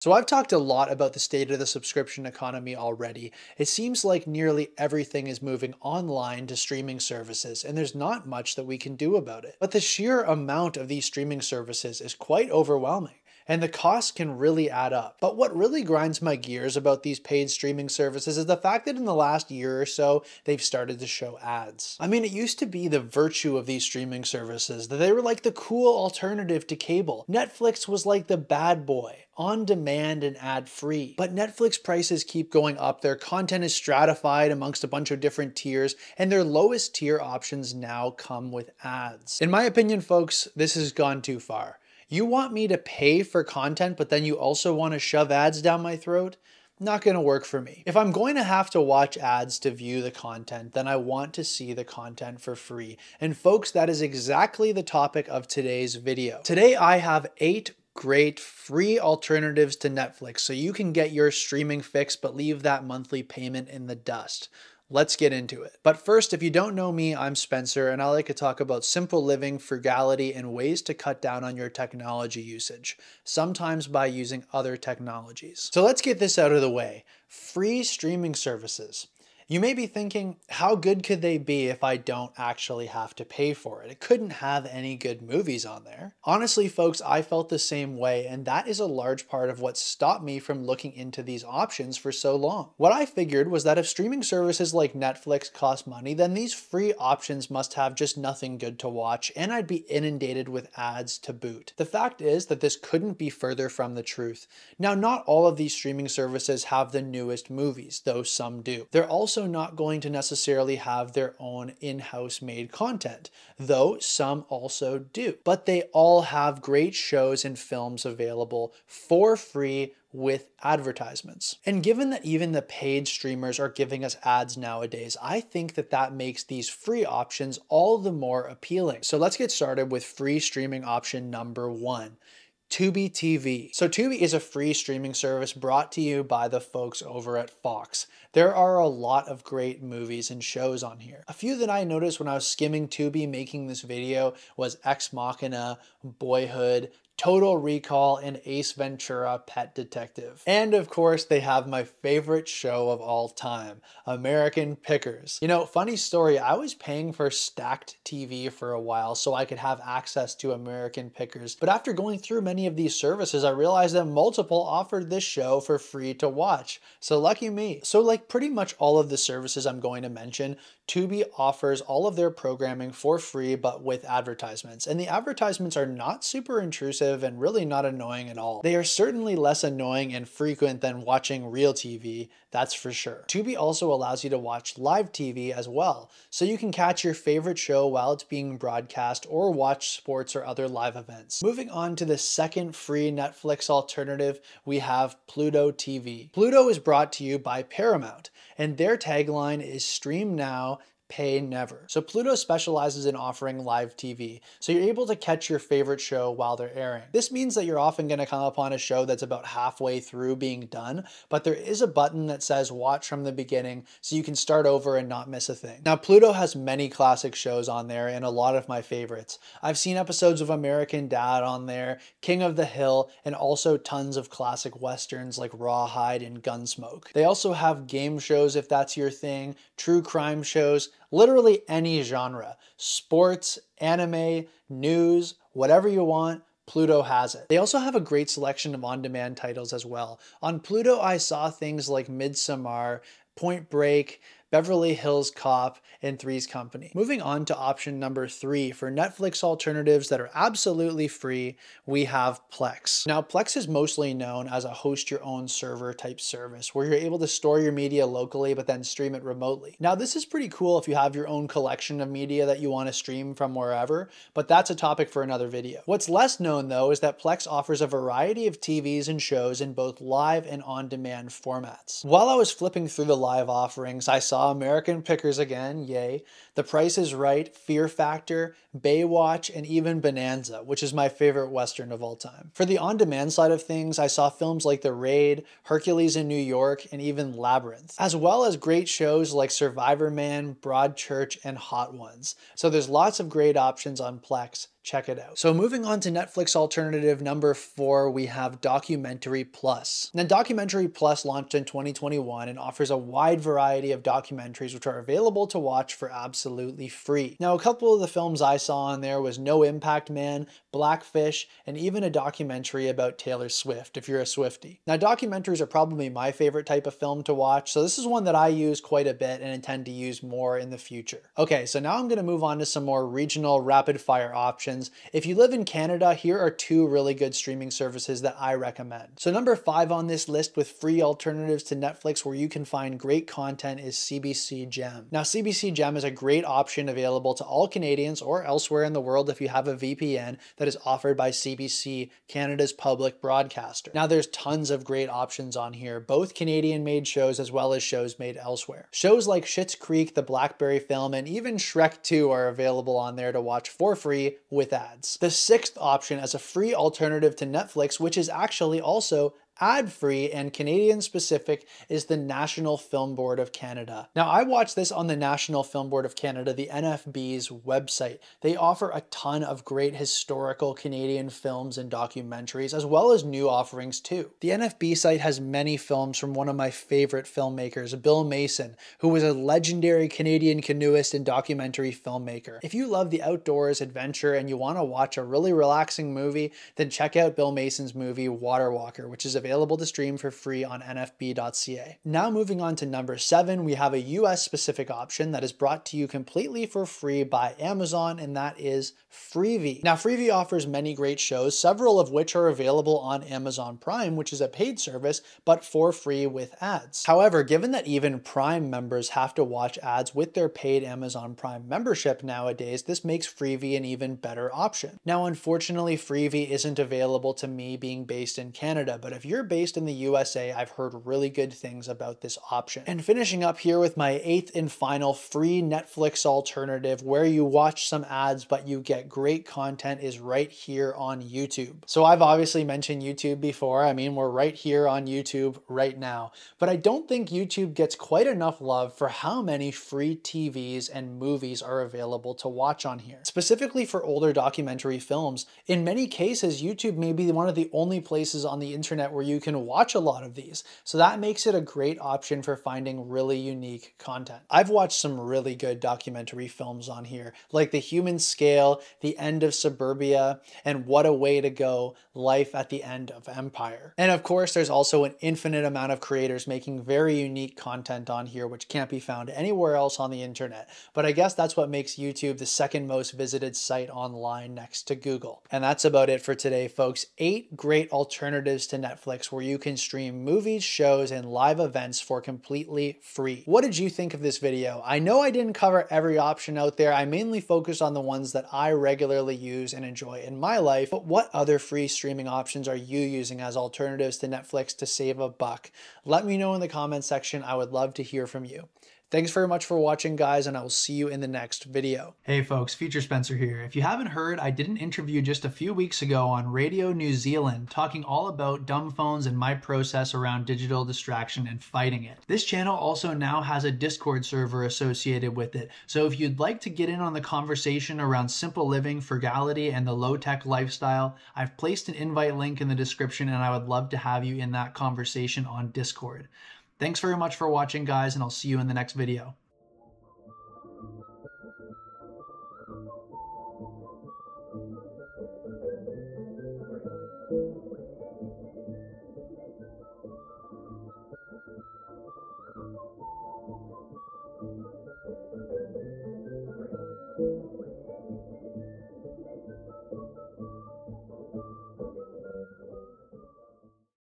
So I've talked a lot about the state of the subscription economy already. It seems like nearly everything is moving online to streaming services, and there's not much that we can do about it. But the sheer amount of these streaming services is quite overwhelming, and the costs can really add up. But what really grinds my gears about these paid streaming services is the fact that in the last year or so, they've started to show ads. I mean, it used to be the virtue of these streaming services that they were like the cool alternative to cable. Netflix was like the bad boy, on demand and ad-free. But Netflix prices keep going up, their content is stratified amongst a bunch of different tiers, and their lowest tier options now come with ads. In my opinion, folks, this has gone too far. You want me to pay for content, but then you also want to shove ads down my throat? Not gonna work for me. If I'm going to have to watch ads to view the content, then I want to see the content for free. And folks, that is exactly the topic of today's video. Today I have 8 great free alternatives to Netflix so you can get your streaming fix but leave that monthly payment in the dust. Let's get into it. But first, if you don't know me, I'm Spencer, and I like to talk about simple living, frugality, and ways to cut down on your technology usage, sometimes by using other technologies. So let's get this out of the way. Free streaming services. You may be thinking, how good could they be if I don't actually have to pay for it? It couldn't have any good movies on there. Honestly, folks, I felt the same way, and that is a large part of what stopped me from looking into these options for so long. What I figured was that if streaming services like Netflix cost money, then these free options must have just nothing good to watch, and I'd be inundated with ads to boot. The fact is that this couldn't be further from the truth. Now, not all of these streaming services have the newest movies, though some do. They're also not going to necessarily have their own in-house made content, though some also do. But they all have great shows and films available for free with advertisements. And given that even the paid streamers are giving us ads nowadays, I think that that makes these free options all the more appealing. So let's get started with free streaming option number 1. Tubi TV. So Tubi is a free streaming service brought to you by the folks over at Fox. There are a lot of great movies and shows on here. A few that I noticed when I was skimming Tubi making this video was Ex Machina, Boyhood, Total Recall, and Ace Ventura: Pet Detective. And of course, they have my favorite show of all time, American Pickers. You know, funny story, I was paying for stacked TV for a while so I could have access to American Pickers. But after going through many of these services, I realized that multiple offered this show for free to watch. So lucky me. So like pretty much all of the services I'm going to mention, Tubi offers all of their programming for free, but with advertisements. And the advertisements are not super intrusive and really not annoying at all. They are certainly less annoying and frequent than watching real TV, that's for sure. Tubi also allows you to watch live TV as well, so you can catch your favorite show while it's being broadcast or watch sports or other live events. Moving on to the second free Netflix alternative, we have Pluto TV. Pluto is brought to you by Paramount, and their tagline is "Stream now, pay never." So Pluto specializes in offering live TV, so you're able to catch your favorite show while they're airing. This means that you're often going to come upon a show that's about halfway through being done, but there is a button that says watch from the beginning so you can start over and not miss a thing. Now, Pluto has many classic shows on there and a lot of my favorites. I've seen episodes of American Dad on there, King of the Hill, and also tons of classic westerns like Rawhide and Gunsmoke. They also have game shows if that's your thing, true crime shows, literally any genre. Sports, anime, news, whatever you want, Pluto has it. They also have a great selection of on-demand titles as well. On Pluto, I saw things like Midsommar, Point Break, Beverly Hills Cop, and Three's Company. Moving on to option number 3, for Netflix alternatives that are absolutely free, we have Plex. Now, Plex is mostly known as a host your own server type service where you're able to store your media locally but then stream it remotely. Now, this is pretty cool if you have your own collection of media that you want to stream from wherever, but that's a topic for another video. What's less known though is that Plex offers a variety of TVs and shows in both live and on-demand formats. While I was flipping through the live offerings, I saw American Pickers again, yay, The Price is Right, Fear Factor, Baywatch, and even Bonanza, which is my favorite Western of all time. For the on-demand side of things, I saw films like The Raid, Hercules in New York, and even Labyrinth, as well as great shows like Survivor Man, Broadchurch, and Hot Ones. So there's lots of great options on Plex. check it out. So moving on to Netflix alternative number 4, we have Documentary Plus. Now, Documentary Plus launched in 2021 and offers a wide variety of documentaries which are available to watch for absolutely free. Now, a couple of the films I saw on there was No Impact Man, Blackfish, and even a documentary about Taylor Swift, if you're a Swiftie. Now, documentaries are probably my favorite type of film to watch, so this is one that I use quite a bit and intend to use more in the future. Okay, so now I'm going to move on to some more regional rapid fire options. If you live in Canada, here are 2 really good streaming services that I recommend. So number 5 on this list with free alternatives to Netflix where you can find great content is CBC Gem. Now, CBC Gem is a great option available to all Canadians or elsewhere in the world if you have a VPN that is offered by CBC, Canada's public broadcaster. Now, there's tons of great options on here, both Canadian-made shows as well as shows made elsewhere. Shows like Schitt's Creek, the Blackberry Film, and even Shrek 2 are available on there to watch for free with ads. The 6th option as a free alternative to Netflix, which is actually also ad-free and Canadian specific, is the National Film Board of Canada. Now, I watched this on the National Film Board of Canada, the NFB's website. They offer a ton of great historical Canadian films and documentaries, as well as new offerings too. The NFB site has many films from one of my favorite filmmakers, Bill Mason, who was a legendary Canadian canoeist and documentary filmmaker. If you love the outdoors, adventure, and you want to watch a really relaxing movie, then check out Bill Mason's movie Water Walker, which is available to stream for free on nfb.ca. Now moving on to number 7, we have a US specific option that is brought to you completely for free by Amazon, and that is Freey. Now, Freey offers many great shows, several of which are available on Amazon Prime, which is a paid service, but for free with ads. However, given that even Prime members have to watch ads with their paid Amazon Prime membership nowadays, this makes Freey an even better option. Now, unfortunately, Freey isn't available to me being based in Canada, but if you're based in the USA, I've heard really good things about this option. And finishing up here with my 8th and final free Netflix alternative where you watch some ads but you get great content is right here on YouTube. So I've obviously mentioned YouTube before. I mean, we're right here on YouTube right now, but I don't think YouTube gets quite enough love for how many free TVs and movies are available to watch on here. Specifically for older documentary films, in many cases, YouTube may be one of the only places on the internet where you can watch a lot of these. So that makes it a great option for finding really unique content. I've watched some really good documentary films on here, like The Human Scale, The End of Suburbia, and What a Way to Go, Life at the End of Empire. And of course, there's also an infinite amount of creators making very unique content on here, which can't be found anywhere else on the internet. But I guess that's what makes YouTube the 2nd most visited site online next to Google. And that's about it for today, folks. 8 great alternatives to Netflix where you can stream movies, shows, and live events for completely free. What did you think of this video? I know I didn't cover every option out there. I mainly focused on the ones that I regularly use and enjoy in my life, but what other free streaming options are you using as alternatives to Netflix to save a buck? Let me know in the comments section. I would love to hear from you. Thanks very much for watching, guys, and I will see you in the next video. Hey folks, Future Spencer here. If you haven't heard, I did an interview just a few weeks ago on Radio New Zealand talking all about dumb phones and my process around digital distraction and fighting it. This channel also now has a Discord server associated with it, so if you'd like to get in on the conversation around simple living, frugality, and the low-tech lifestyle, I've placed an invite link in the description and I would love to have you in that conversation on Discord. Thanks very much for watching, guys, and I'll see you in the next video.